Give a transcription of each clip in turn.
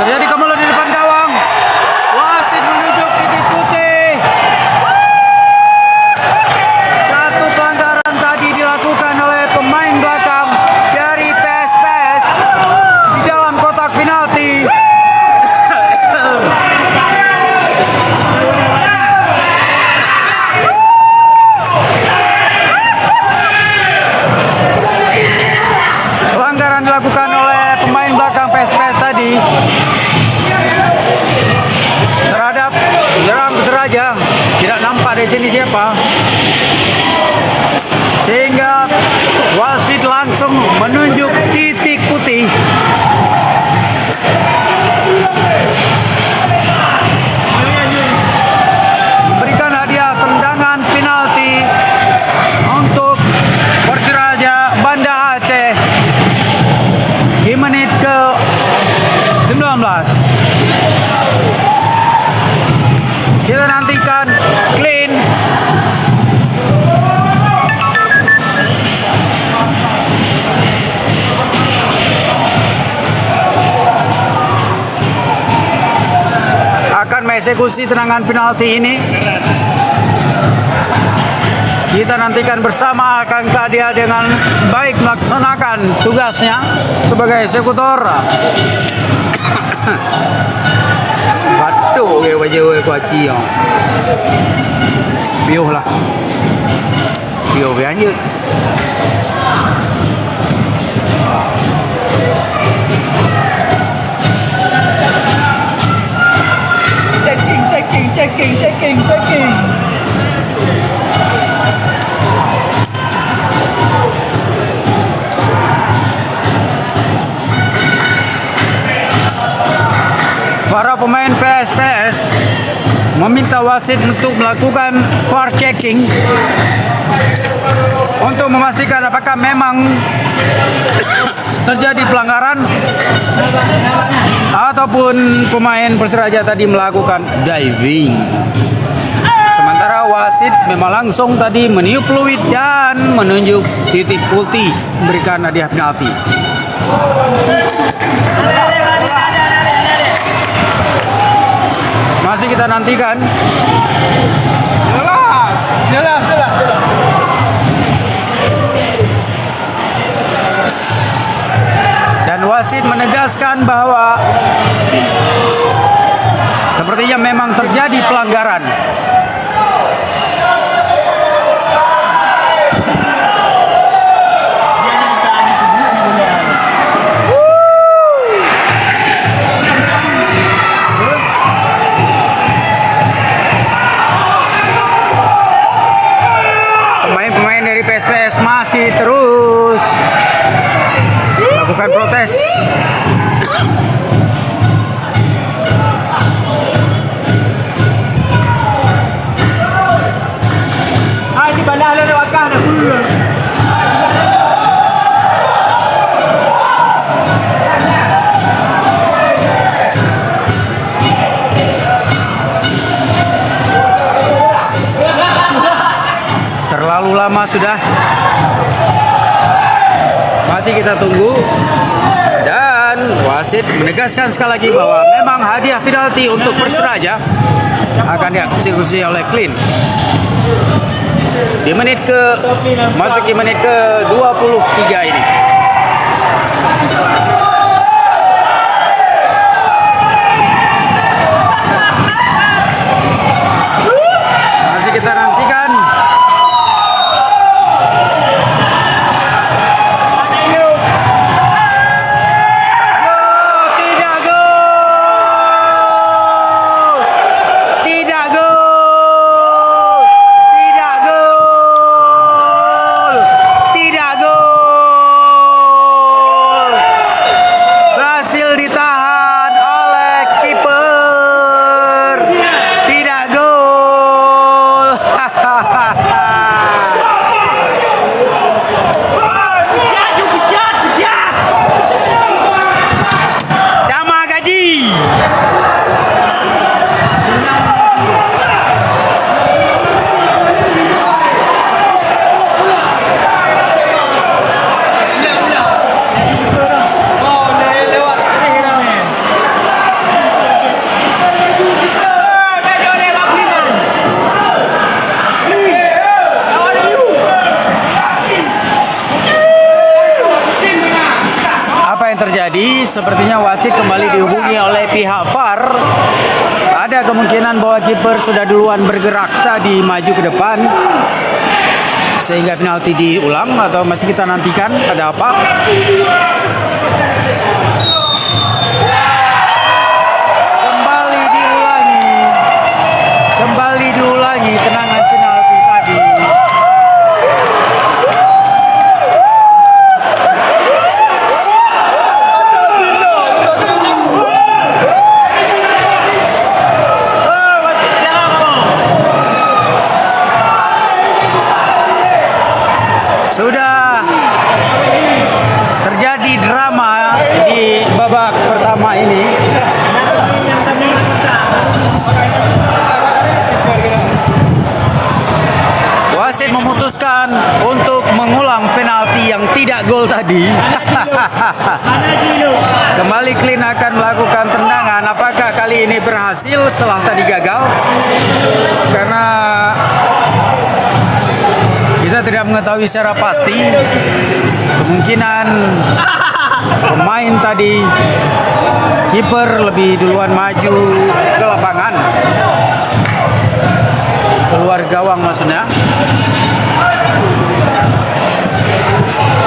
Terjadi kemulan di depan gawang. Wasit menunjuk titik putih. Satu pelanggaran tadi dilakukan oleh pemain belakang dari PSPS di dalam kotak penalti. Pelanggaran dilakukan oleh pemain belakang PSPS tadi terhadap Jerang Persiraja. Tidak nampak di sini siapa, sehingga wasit langsung menunjuk titik putih. Memberikan hadiah tendangan penalti untuk Persiraja Banda Aceh di menit ke 19. Kita nantikan clean. Akan mengeksekusi tendangan penalti ini. Kita nantikan bersama akankah dia dengan baik melaksanakan tugasnya sebagai eksekutor. Batuk ke wajah kuaci yang piuh lah, piuh lanjut. Checking. Para pemain PSPS meminta wasit untuk melakukan VAR checking untuk memastikan apakah memang terjadi pelanggaran ataupun pemain Persiraja tadi melakukan diving. Sementara wasit memang langsung tadi meniup fluid dan menunjuk titik putih, memberikan hadiah penalti. Masih kita nantikan. Jelas. Dan wasit menegaskan bahwa sepertinya memang terjadi pelanggaran. Pemain-pemain dari PSPS masih terus melakukan protes. Di bandar ada wakah dah pula. Terlalu lama sudah. Masih kita tunggu. Dan wasit menegaskan sekali lagi bahwa memang hadiah penalti untuk Persiraja akan dieksekusi oleh Clean. Di menit memasuki menit ke 23 ini. Masih kita nantikan. terjadi, sepertinya wasit kembali dihubungi oleh pihak VAR. Ada kemungkinan bahwa kiper sudah duluan bergerak tadi maju ke depan, sehingga penalti diulang atau masih kita nantikan ada apa. Kembali diulangi tendangan penalti tadi. Sudah terjadi drama di babak pertama ini. Wasit memutuskan untuk mengulang penalti yang tidak gol tadi. Kembali Clean akan melakukan tendangan. Apakah kali ini berhasil setelah tadi gagal? Karena kita tidak mengetahui secara pasti. Kemungkinan pemain tadi, kiper lebih duluan maju ke lapangan, keluar gawang maksudnya.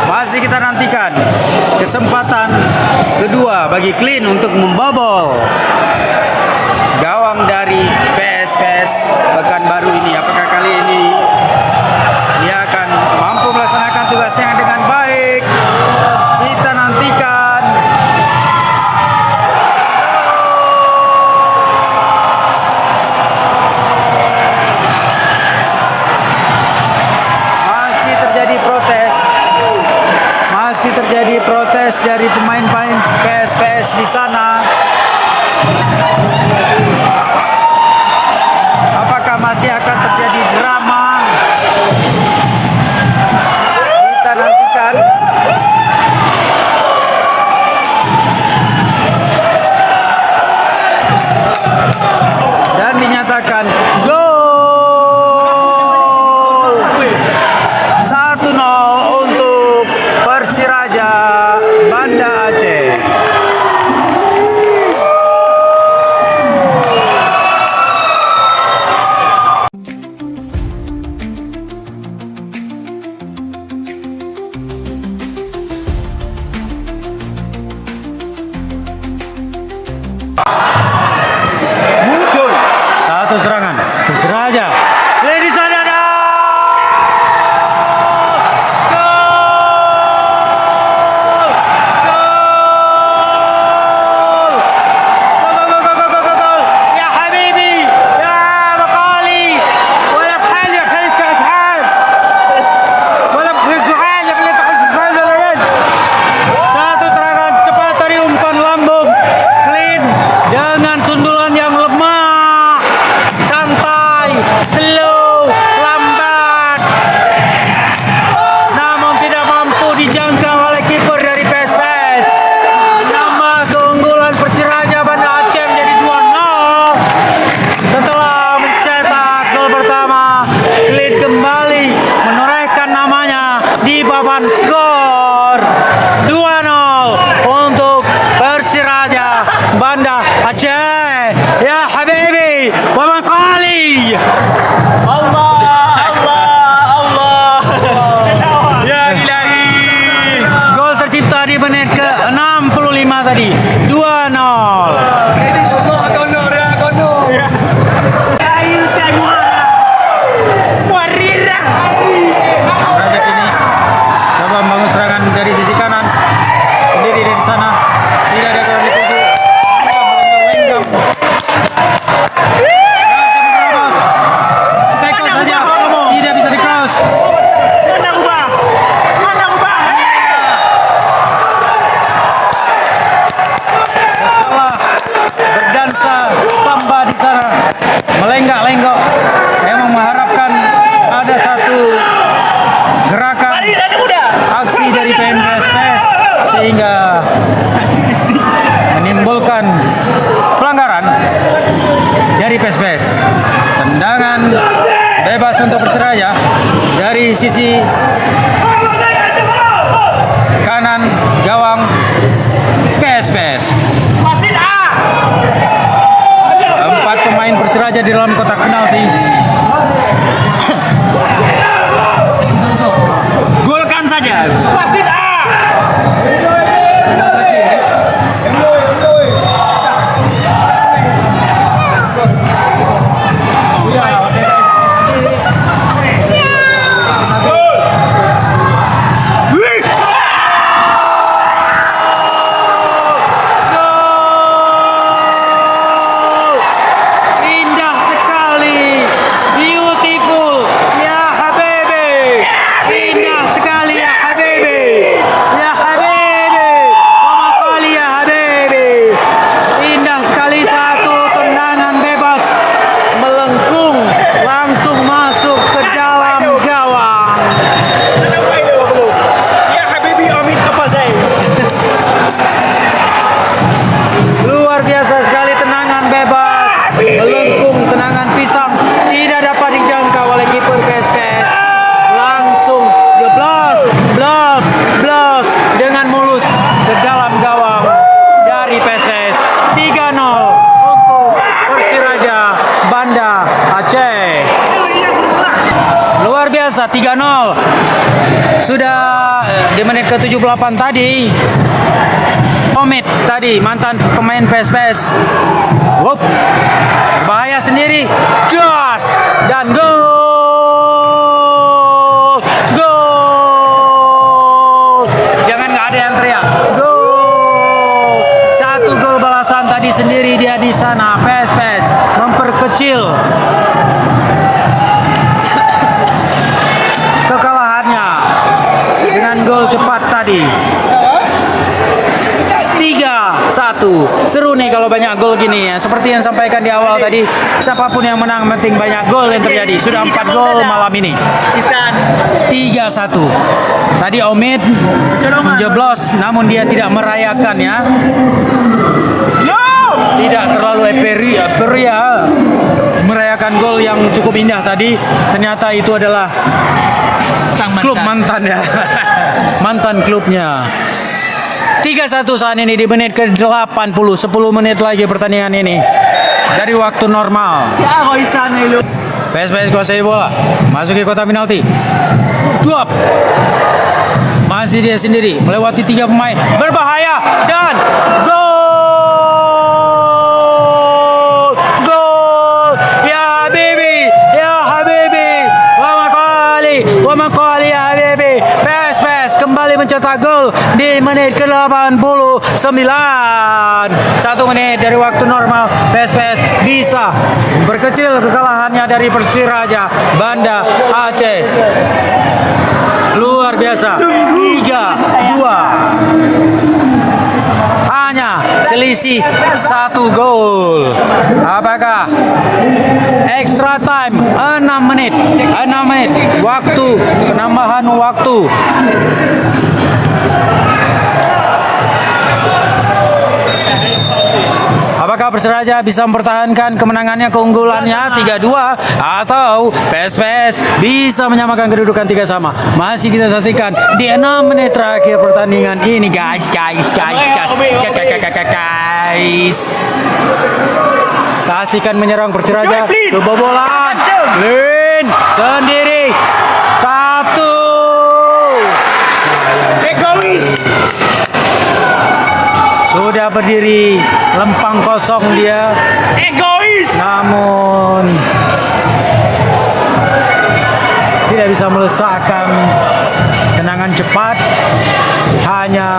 Masih kita nantikan kesempatan kedua bagi Clean untuk membobol gawang dari PSPS Pekanbaru ini. Apakah kali ini dia akan mampu melaksanakan tugasnya dengan baik? Kita nantikan. Masih terjadi protes dari pemain-pemain PSPS di sana. Apakah masih akan terjadi drama? Kita nantikan. Dan dinyatakan gol 1-0 untuk Persiraja Banda Aceh. Satu serangan Persiraja. Ladies and papan skor 2-0 untuk Persiraja Banda Aceh. Ya habibi wa maqali. Allah ya ilahi. Gol tercipta di menit ke-65 tadi. 2-0. Serangan dari sisi kanan sendiri dari sana, tidak ada yang dituju. Lenggang. Tackle saja, tidak bisa di cross. Mana ubah? Setelah berdansa samba di sana, melenggak-lenggok, memang mengharapkan ada satu gerakan aksi dari PSPS sehingga menimbulkan pelanggaran dari PSPS. Tendangan bebas untuk Persiraja dari sisi kanan gawang Wasit ah. Indah sekali, beautiful, ya habibi. Indah sekali ya habibi, ya habibi. Mama kali ya habibi. Indah sekali, satu tendangan bebas melengkung langsung masuk ke dalam gawang. Ya Habibi Amin apa saya? Luar biasa sekali, tendangan bebas melengkung, tendangan pisang tidak dapat dijangkau oleh kiper PSPS, langsung jeblos blos dengan mulus ke dalam gawang dari PSPS. 3-0 untuk Persiraja Banda Aceh. Luar biasa, 3-0 sudah di menit ke-78 tadi. Omid tadi mantan pemain PSPS. Wup. Bahaya sendiri. Das dan gol. Gol. Jangan nggak ada yang teriak. Gol. Satu gol balasan tadi sendiri dia di sana. PSPS memperkecil kekalahannya dengan gol cepat tadi. 3-1. Seru nih kalau banyak gol gini ya. Seperti yang sampaikan di awal tadi, siapapun yang menang penting banyak gol yang terjadi. Sudah 4 gol malam ini. 3-1. Tadi Omid menjeblos namun dia tidak merayakan ya. Tidak terlalu eperia merayakan gol yang cukup indah tadi. Ternyata itu adalah klub mantan ya. Mantan klubnya. 3-1 saat ini di menit ke-80. 10 menit lagi pertandingan ini dari waktu normal. PSPS kuasai bola, masuki kotak penalti. Duap. Masih dia sendiri melewati 3 pemain, berbahaya dan gol. Gol. Ya Habibi, ya Habibi. Wa maqali ya Habibi. PSPS kembali mencetak gol di menit ke-89. 1 menit dari waktu normal, PSPS bisa berkecil kekalahannya dari Persiraja Banda Aceh. Luar biasa. 3-2. Hanya selisih 1 gol. Apakah extra time 6 menit waktu, penambahan waktu. Apakah Persiraja bisa mempertahankan kemenangannya, keunggulannya 3-2, atau PSPS bisa menyamakan kedudukan 3 sama? Masih kita saksikan di 6 menit terakhir pertandingan ini, guys. Kasihkan menyerang Persiraja, kebobolan. Lin sendiri. 1. Egois. Sudah berdiri lempang kosong dia, Egois. namun tidak bisa melesakkan tendangan cepat, hanya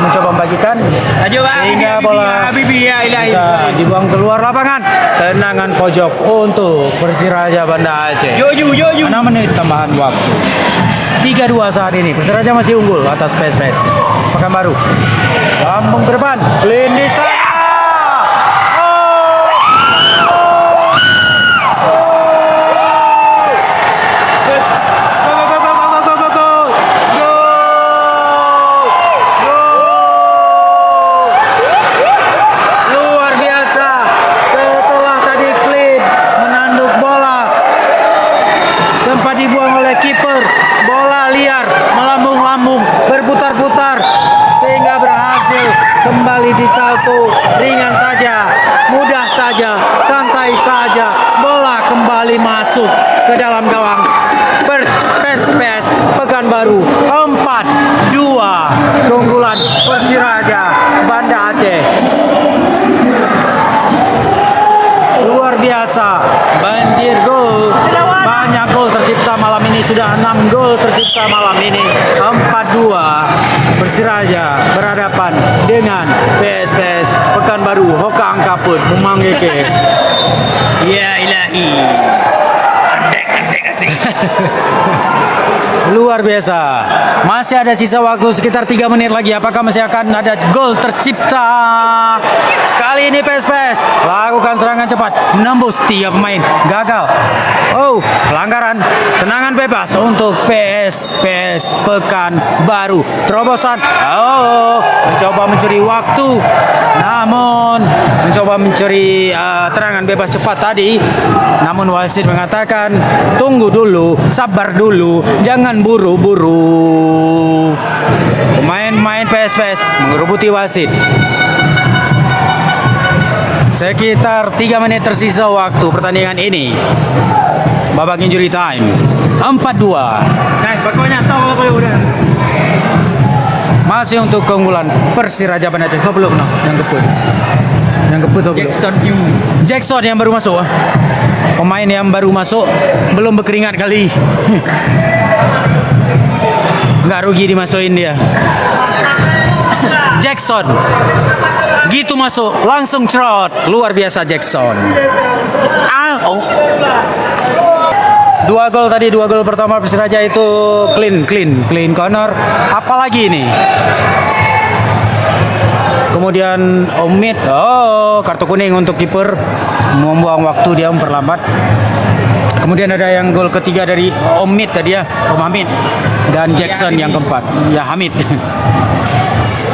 mencoba membagikan sehingga bola bisa dibuang keluar lapangan. Tendangan pojok untuk Persiraja Banda Aceh. 6 menit tambahan waktu. 3-2 saat ini. Persiraja masih unggul atas PSPS Pekanbaru. Lambung ke depan, Lin di sana. Luar biasa. Setelah tadi Klin menanduk bola, sempat dibuang oleh kiper. Bola liar melambung-lambung, berputar-putar sehingga berhasil kembali disalto. Ringan saja, mudah saja, santai saja. Bola kembali masuk ke dalam gawang PSPS Pekanbaru. 4 sudah 6 gol tercipta malam ini. 4-2 Persiraja berhadapan dengan PSPS Pekanbaru. Hoka Angkaput Memangeke. Ya ilahi. Andek asik. Luar biasa. Masih ada sisa waktu sekitar 3 menit lagi. Apakah masih akan ada gol tercipta? Sekali ini PSPS lakukan serangan cepat, menembus 3 pemain, gagal. Oh, pelanggaran. Tendangan bebas untuk PSPS Pekanbaru. Terobosan. Oh, mencoba mencuri waktu. Namun mencoba mencuri tendangan bebas cepat tadi. Namun wasit mengatakan, tunggu dulu, sabar dulu, jangan buru-buru. Pemain-pemain PSPS mengerubuti wasit. Sekitar 3 menit tersisa waktu pertandingan ini. Babak injury time. 4-2. Nah, pokoknya tahu apa udah. Masih untuk keunggulan Persiraja Banda Aceh. Kau belum no? Yang keput. Yang keput kau belum? Jackson Yu. Jackson yang baru masuk. Pemain yang baru masuk belum berkeringat kali. Nggak rugi dimasukin dia. Jackson gitu masuk langsung cerot, luar biasa Jackson. Oh. 2 gol tadi, 2 gol pertama Persiraja itu clean corner. Apalagi ini? Kemudian Omid, kartu kuning untuk kiper, membuang waktu, dia memperlambat. Kemudian ada yang gol ketiga dari Omid tadi ya, Hamid, dan Jackson yang keempat, ya Hamid.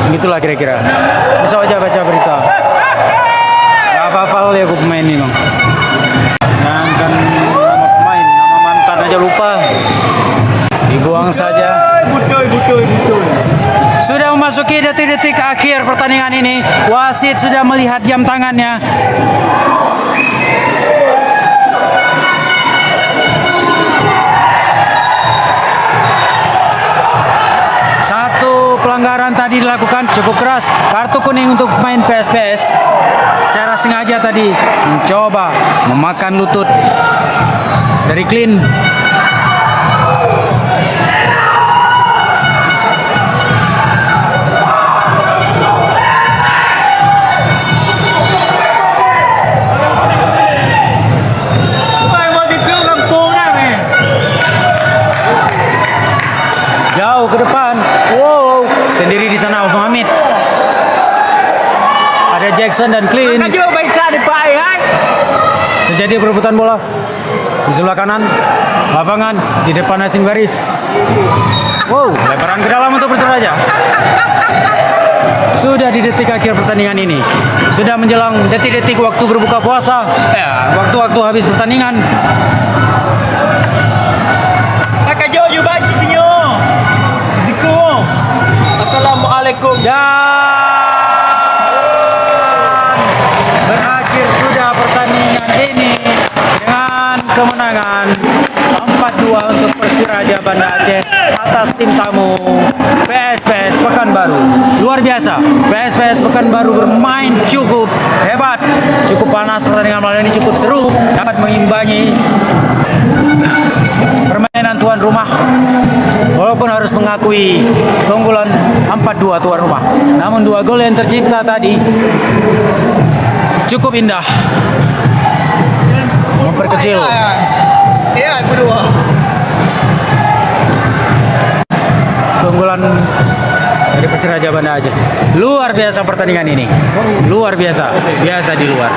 Gitulah kira-kira. Bisa aja baca berita. Gak apa-apa ya gue pemain ini bang. Jangan nama pemain, nama mantan aja lupa. Dibuang saja. Betul. Sudah memasuki detik-detik akhir pertandingan ini. Wasit sudah melihat jam tangannya. Satu pelanggaran tadi dilakukan cukup keras. Kartu kuning untuk pemain PSPS. Secara sengaja tadi mencoba memakan lutut dari Clean. Jauh ke depan. Wow, sendiri di sana Hamid. Ada Jackson dan Clean. Kajau baiklah di Pak Ai. Terjadi perebutan bola di sebelah kanan lapangan di depan asing garis. Wow, lemparan ke dalam untuk Persiraja. Sudah di detik akhir pertandingan ini. Sudah menjelang detik-detik waktu berbuka puasa. Waktu-waktu habis pertandingan. Kajau juga jinyo. Ziku. Assalamualaikum. Berakhir sudah pertandingan ini dengan kemenangan 4-2 untuk Persiraja Banda Aceh atas tim tamu PSPS Pekanbaru. Luar biasa, PSPS Pekanbaru bermain cukup hebat, cukup panas pertandingan malam ini, cukup seru, dapat mengimbangi permainan tuan rumah walaupun harus mengakui keunggulan 4-2 tuan rumah. Namun 2 gol yang tercipta tadi cukup indah, memperkecil berdua. keunggulan dari Persiraja Banda Aceh. Luar biasa pertandingan ini, luar biasa di luar.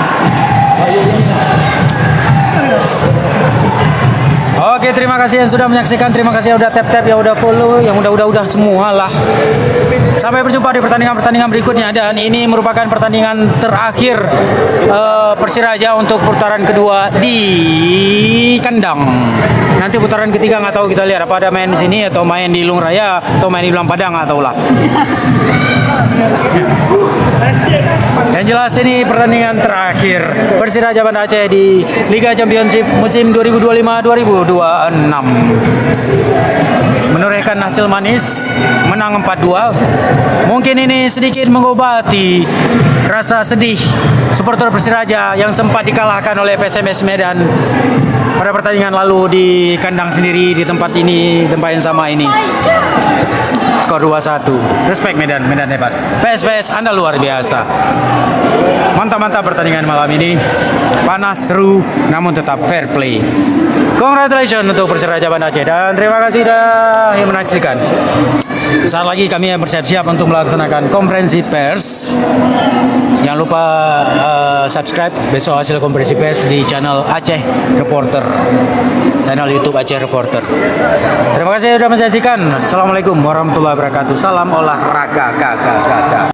Oke, terima kasih yang sudah menyaksikan, terima kasih yang udah tap-tap, yang udah follow, yang udah semua lah. Sampai berjumpa di pertandingan-pertandingan berikutnya, dan ini merupakan pertandingan terakhir Persiraja untuk putaran kedua di kandang. Nanti putaran ketiga nggak tahu, kita lihat apa ada main di sini atau main di Lung Raya atau main di Belang Padang atau lah. Yang jelas ini pertandingan terakhir Persiraja Banda Aceh di Liga Championship musim 2025-2026. Menorehkan hasil manis, menang menang 4-2. Mungkin ini sedikit mengobati rasa sedih supporter Persiraja yang sempat dikalahkan oleh PSMS Medan pada pertandingan lalu di kandang sendiri di tempat ini, tempat yang sama ini. Skor 2-1. Respect Medan, Medan hebat. PS Anda luar biasa. Mantap-mantap pertandingan malam ini. Panas, seru, namun tetap fair play. Congratulations untuk Persiraja Banda Aceh dan terima kasih dah yang menyaksikan. Saat lagi kami bersiap-siap untuk melaksanakan konferensi pers. Jangan lupa subscribe besok hasil konferensi pers di channel Aceh Reporter, channel YouTube Aceh Reporter. Terima kasih sudah menyaksikan. Assalamualaikum warahmatullahi wabarakatuh. Salam olahraga, kakak.